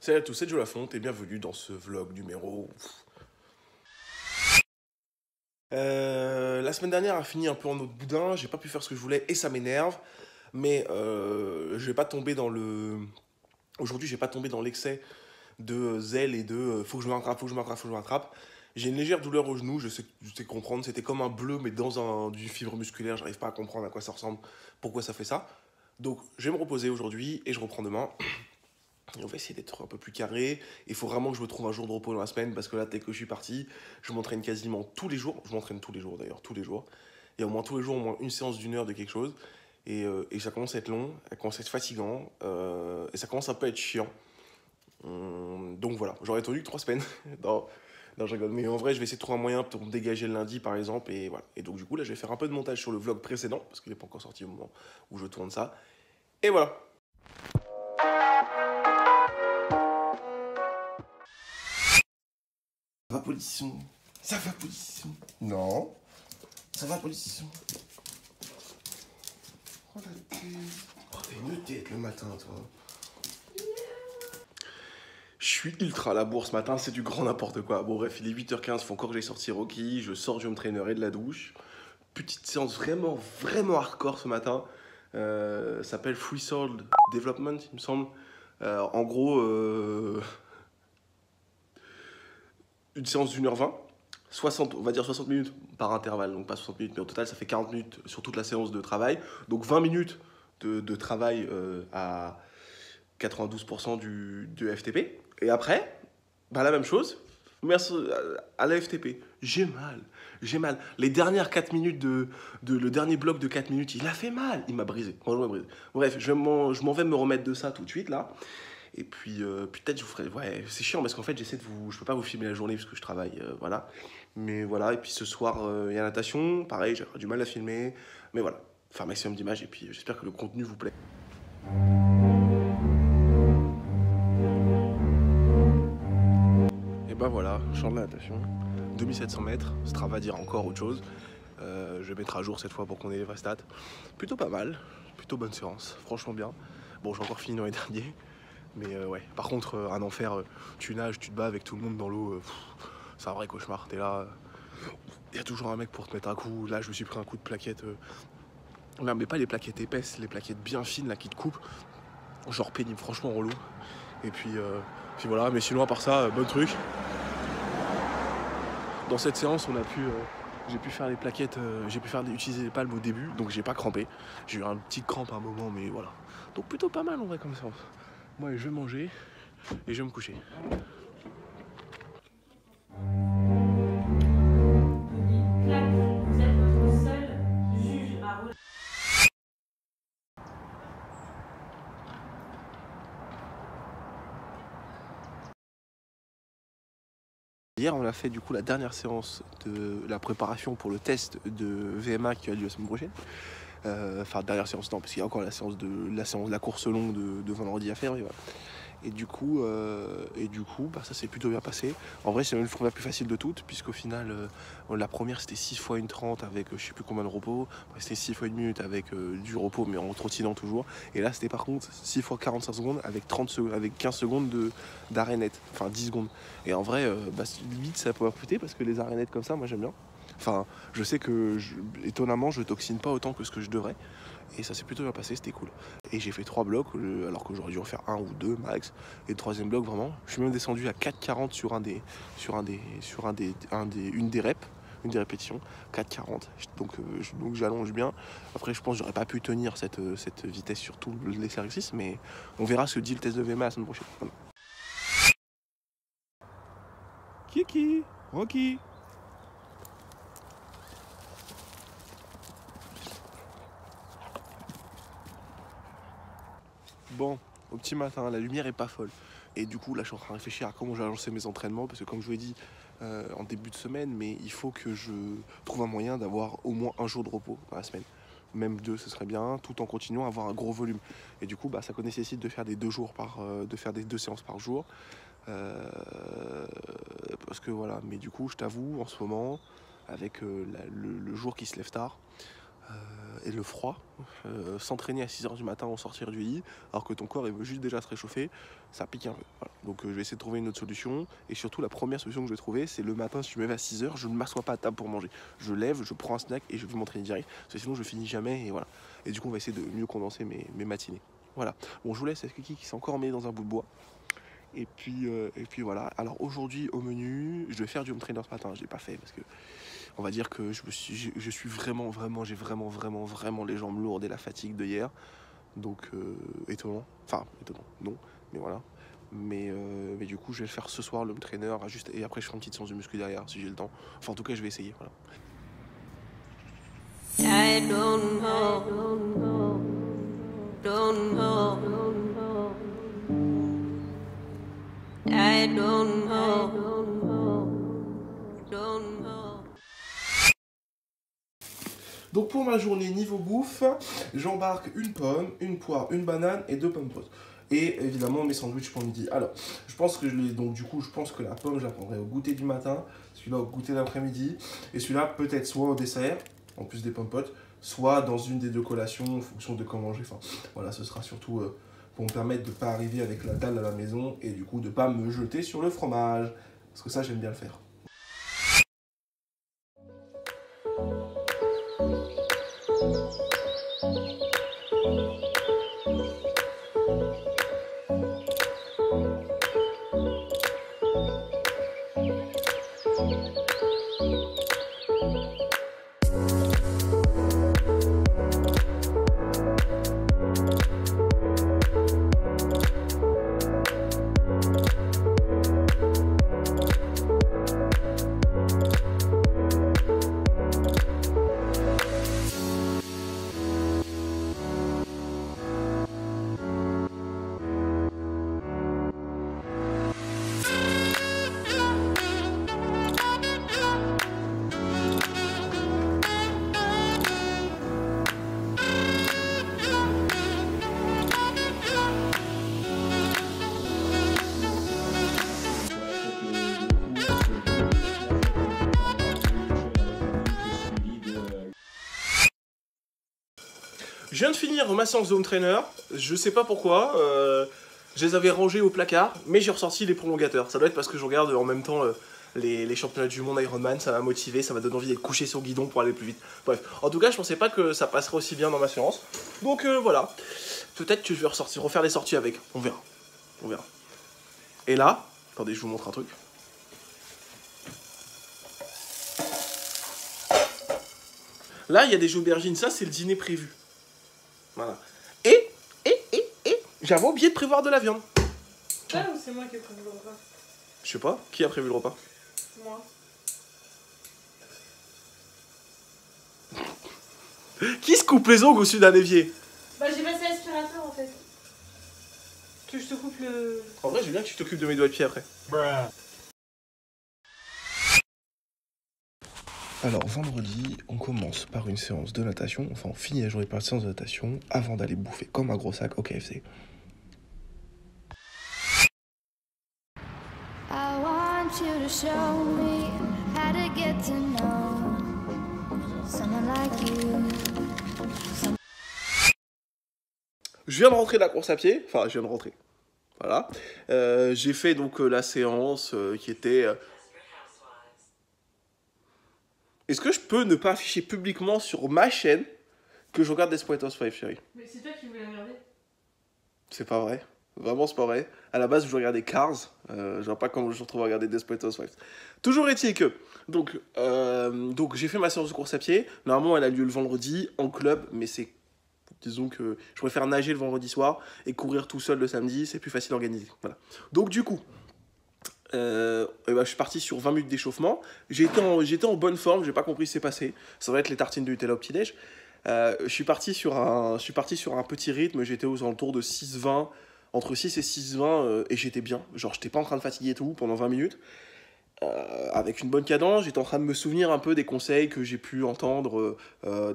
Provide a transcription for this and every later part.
Salut à tous, c'est Joe Lafonte et bienvenue dans ce vlog numéro... la semaine dernière a fini un peu en autre boudin, j'ai pas pu faire ce que je voulais et ça m'énerve, mais je vais pas tomber dans le... Aujourd'hui, j'ai pas tombé dans l'excès de zèle et de faut que je me rattrape, faut que je me rattrape, faut que je me rattrape. J'ai une légère douleur au genou, je sais comprendre, c'était comme un bleu mais dans du fibre musculaire, j'arrive pas à comprendre à quoi ça ressemble, pourquoi ça fait ça. Donc je vais me reposer aujourd'hui et je reprends demain. Et on va essayer d'être un peu plus carré. Il faut vraiment que je me trouve un jour de repos dans la semaine parce que là, dès que je suis parti, je m'entraîne quasiment tous les jours. Je m'entraîne tous les jours d'ailleurs, tous les jours. Il y a au moins tous les jours au moins une séance d'une heure de quelque chose. Et ça commence à être long, ça commence à être fatigant et ça commence un peu à être chiant. Donc voilà, j'aurais tenu que 3 semaines. Non, non, je rigole. Mais en vrai, je vais essayer de trouver un moyen pour me dégager le lundi par exemple. Et voilà. Et donc du coup, là, je vais faire un peu de montage sur le vlog précédent parce qu'il n'est pas encore sorti au moment où je tourne ça. Et voilà. Ça va, policition? Ça va, policition? Non. Ça va, policition? Oh la tête. Oh, t'as une tête le matin, toi. Je suis ultra à la bourre ce matin, c'est du grand n'importe quoi. Bon, bref, il est 8h15, faut encore que j'aille sortir Rocky. Je sors du home trainer et de la douche. Petite séance vraiment, vraiment hardcore ce matin. Ça s'appelle Free Soul Development, il me semble. En gros, une séance d'1h20. 60, on va dire 60 minutes par intervalle, donc pas 60 minutes, mais au total ça fait 40 minutes sur toute la séance de travail. Donc 20 minutes de travail à 92% du FTP. Et après, bah, la même chose, mais à la FTP. J'ai mal, j'ai mal. Les dernières 4 minutes le dernier bloc de 4 minutes, il a fait mal, il m'a brisé, franchement, il m'a brisé. Bref, je m'en vais me remettre de ça tout de suite là. Et puis, peut-être je vous ferai. Ouais, c'est chiant parce qu'en fait, j'essaie de vous. Je peux pas vous filmer la journée parce que je travaille, voilà. Mais voilà, et puis ce soir, il y a la natation. Pareil, j'ai du mal à filmer. Mais voilà, faire un maximum d'images et puis j'espère que le contenu vous plaît. Et ben voilà, champ de la natation. 2700 mètres, Strava dire encore autre chose. Je vais mettre à jour cette fois pour qu'on ait les vraies stats. Plutôt pas mal, plutôt bonne séance, franchement bien. Bon, j'ai encore fini dans les derniers. Mais ouais, par contre, un enfer, tu nages, tu te bats avec tout le monde dans l'eau, c'est un vrai cauchemar. T'es là, il y a toujours un mec pour te mettre un coup. Là, je me suis pris un coup de plaquette. Là, mais pas les plaquettes épaisses, les plaquettes bien fines là qui te coupent. Genre pénible, franchement relou. Et puis voilà, mais sinon, à part ça, bon truc. Dans cette séance, j'ai pu faire les plaquettes, utiliser les palmes au début, donc j'ai pas crampé. J'ai eu un petit crampe à un moment, mais voilà. Donc plutôt pas mal en vrai comme séance. Moi, je vais manger et je vais me coucher. Hier, on a fait du coup la dernière séance de la préparation pour le test de VMA qui a lieu la semaine prochaine. Enfin, dernière séance, non, parce qu'il y a encore la séance de la course longue de vendredi à faire. Et voilà. Et du coup, bah, ça s'est plutôt bien passé. En vrai, c'est même la plus facile de toutes, puisqu'au final, la première c'était 6 fois 1,30 avec je sais plus combien de repos. Après, c'était 6 fois 1 minute avec du repos, mais en trottinant toujours. Et là, c'était par contre 6 fois 45 secondes avec 15 secondes d'arrêt net, enfin 10 secondes. Et en vrai, bah, vite ça peut recruter parce que les arrêts nets comme ça, moi j'aime bien. Enfin, je sais que, étonnamment, je toxine pas autant que ce que je devrais. Et ça s'est plutôt bien passé, c'était cool. Et j'ai fait 3 blocs, alors que j'aurais dû en faire 1 ou 2 max. Et le troisième bloc, vraiment, je suis même descendu à 4,40 une des reps, une des répétitions, 4,40. Donc j'allonge bien. Après, je pense que j'aurais pas pu tenir cette vitesse sur tout l'exercice, mais on verra ce que dit le test de VMA la semaine prochaine. Voilà. Kiki, Rocky. Bon, au petit matin, la lumière est pas folle. Et du coup, là, je suis en train de réfléchir à comment je vais lancer mes entraînements. Parce que, comme je vous l'ai dit en début de semaine, mais il faut que je trouve un moyen d'avoir au moins un jour de repos dans la semaine. Même 2, ce serait bien, tout en continuant à avoir un gros volume. Et du coup, bah, ça nécessite de faire des 2 séances par jour. Parce que voilà, mais du coup, je t'avoue, en ce moment, avec le jour qui se lève tard, et le froid. S'entraîner à 6 h du matin au sortir du lit, alors que ton corps il veut juste déjà se réchauffer, ça pique un peu. Voilà. Donc je vais essayer de trouver une autre solution. Et surtout, la première solution que je vais trouver, c'est le matin, si je me lève à 6 h, je ne m'assois pas à table pour manger. Je lève, je prends un snack et je vais m'entraîner direct. Parce que sinon, je finis jamais. Et voilà. Et du coup, on va essayer de mieux condenser mes matinées. Voilà. Bon, je vous laisse avec Kiki qui s'est encore emmêlé dans un bout de bois. Et puis voilà. Alors aujourd'hui, au menu, je vais faire du home trainer ce matin. Je l'ai pas fait parce que on va dire que je suis vraiment, j'ai vraiment les jambes lourdes et la fatigue de hier. Donc, étonnant. Enfin, étonnant, non, mais voilà. Mais du coup, je vais le faire ce soir, le home trainer, juste, et après, je ferai une petite séance de muscu derrière, si j'ai le temps. Enfin, en tout cas, je vais essayer, voilà. I don't know, don't know, I don't know, don't know. Donc pour ma journée niveau bouffe, j'embarque une pomme, une poire, une banane et 2 pommes potes. Et évidemment mes sandwichs pour midi. Alors, je pense que je pense que la pomme, je la prendrai au goûter du matin, celui-là au goûter d'après-midi, et celui-là peut-être soit au dessert, en plus des pommes potes, soit dans une des 2 collations en fonction de quand manger. Enfin, voilà, ce sera surtout pour me permettre de ne pas arriver avec la dalle à la maison et du coup de ne pas me jeter sur le fromage. Parce que ça, j'aime bien le faire. Je viens de finir ma séance de home trainer, je sais pas pourquoi, je les avais rangés au placard, mais j'ai ressorti les prolongateurs. Ça doit être parce que je regarde en même temps les championnats du monde Ironman, ça m'a motivé, ça m'a donné envie d'être couché sur le guidon pour aller plus vite. Bref, en tout cas, je pensais pas que ça passerait aussi bien dans ma séance. Donc voilà, peut-être que je vais refaire les sorties avec, on verra. On verra. Et là, attendez, je vous montre un truc. Là, il y a des aubergines, ça c'est le dîner prévu. Voilà. Et j'avais oublié de prévoir de la viande. Ah, ou c'est moi qui ai prévu le repas? Je sais pas, qui a prévu le repas? Moi. Qui se coupe les ongles au-dessus d'un évier? Bah j'ai passé l'aspirateur en fait. Que je te coupe le... En vrai, j'ai bien que tu t'occupes de mes doigts de pied après. Alors, vendredi, on commence par une séance de natation. Enfin, on finit la journée par une séance de natation avant d'aller bouffer comme un gros sac au KFC. I want you to show me how to get to know someone like you. Je viens de rentrer de la course à pied. Enfin, je viens de rentrer. Voilà. J'ai fait donc la séance qui était... Est-ce que je peux ne pas afficher publiquement sur ma chaîne que je regarde Desperate Housewives, chérie? Mais c'est toi qui voulais regarder. C'est pas vrai. Vraiment, c'est pas vrai. À la base, je regardais Cars. Je vois pas comment je me retrouve à regarder Desperate Housewives. Toujours est-il que... Donc j'ai fait ma séance de course à pied. Normalement, elle a lieu le vendredi en club, mais c'est... Disons que je préfère nager le vendredi soir et courir tout seul le samedi. C'est plus facile à organiser. Voilà. Donc du coup... je suis parti sur 20 minutes d'échauffement. J'étais en bonne forme, j'ai pas compris ce qui s'est passé. Ça va être les tartines de Nutella au petit-déj. Je suis parti sur un petit rythme, j'étais aux alentours de 6,20, entre 6 et 6,20, et j'étais bien. Genre, j'étais pas en train de fatiguer et tout pendant 20 minutes. avec une bonne cadence. J'étais en train de me souvenir un peu des conseils que j'ai pu entendre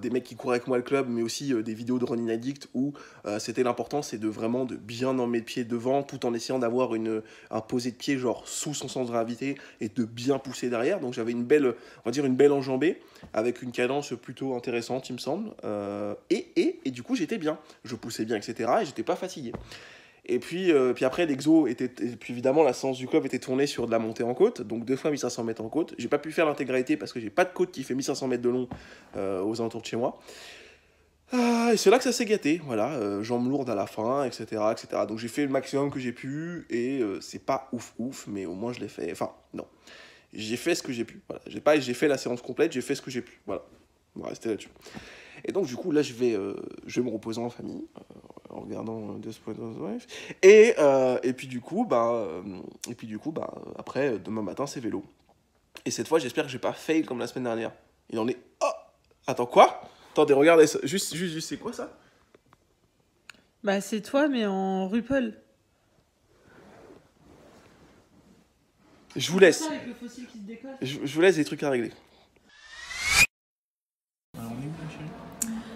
des mecs qui couraient avec moi le club, mais aussi des vidéos de Running Addict où c'était l'important, c'est de vraiment de bien emmener le pied devant tout en essayant d'avoir un posé de pied genre sous son centre de gravité et de bien pousser derrière. Donc j'avais une belle, on va dire une belle enjambée avec une cadence plutôt intéressante, il me semble. Et du coup j'étais bien, je poussais bien, etc. Et j'étais pas fatigué. Et puis après, l'exo était. Et puis évidemment, la séance du club était tournée sur de la montée en côte, donc 2 fois 1500 mètres en côte. J'ai pas pu faire l'intégralité parce que j'ai pas de côte qui fait 1500 mètres de long aux alentours de chez moi. Et c'est là que ça s'est gâté, voilà, jambes lourdes à la fin, etc. etc. Donc j'ai fait le maximum que j'ai pu, et c'est pas ouf, mais au moins je l'ai fait. Enfin, non. J'ai fait ce que j'ai pu. Voilà. J'ai fait la séance complète, j'ai fait ce que j'ai pu. Voilà. On va rester là-dessus. Et donc, du coup, là, je vais me reposer en famille, en regardant Desperate Housewives. Et puis, du coup, après, demain matin, c'est vélo. Et cette fois, j'espère que je vais pas fail comme la semaine dernière. Il en est... Oh! Attends, quoi? Attendez, regardez ça. Juste, c'est quoi, ça? Bah, c'est toi, mais en RuPaul. Je vous laisse. Avec le fossile qui se décolle. Je vous laisse des trucs à régler.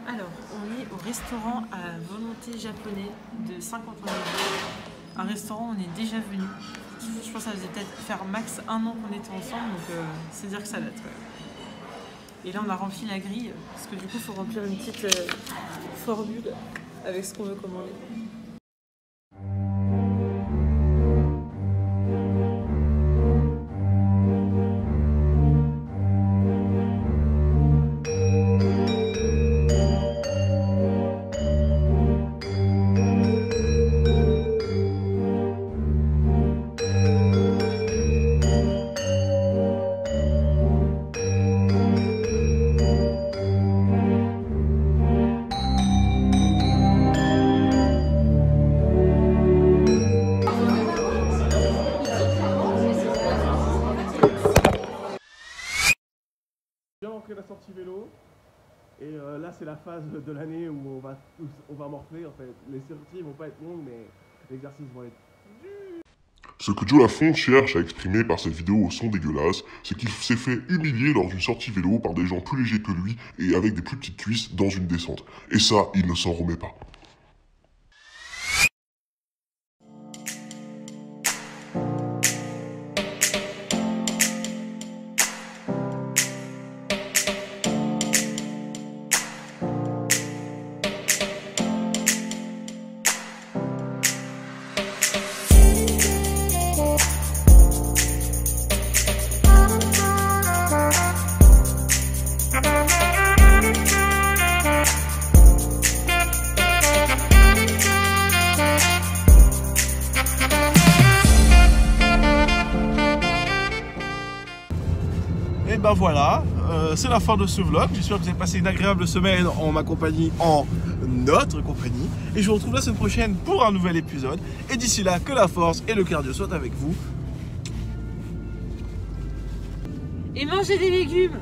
Alors, on est au restaurant à volonté japonais de Saint-Quentin-les-Bourgs. Un restaurant, on est déjà venu. Je pense que ça faisait peut-être faire max 1 an qu'on était ensemble, donc c'est dire que ça date. Ouais. Et là, on a rempli la grille, parce que du coup, il faut remplir une petite formule avec ce qu'on veut commander. La sortie vélo, et là c'est la phase de l'année où on va morfler en fait. Les sorties vont pas être longues, mais les exercices vont être... Ce que Joe Lafont cherche à exprimer par cette vidéo au son dégueulasse, c'est qu'il s'est fait humilier lors d'une sortie vélo par des gens plus légers que lui et avec des plus petites cuisses dans une descente. Et ça, il ne s'en remet pas. Et ben voilà, c'est la fin de ce vlog. J'espère que vous avez passé une agréable semaine en ma compagnie, en notre compagnie. Et je vous retrouve la semaine prochaine pour un nouvel épisode. Et d'ici là, que la force et le cardio soient avec vous. Et mangez des légumes!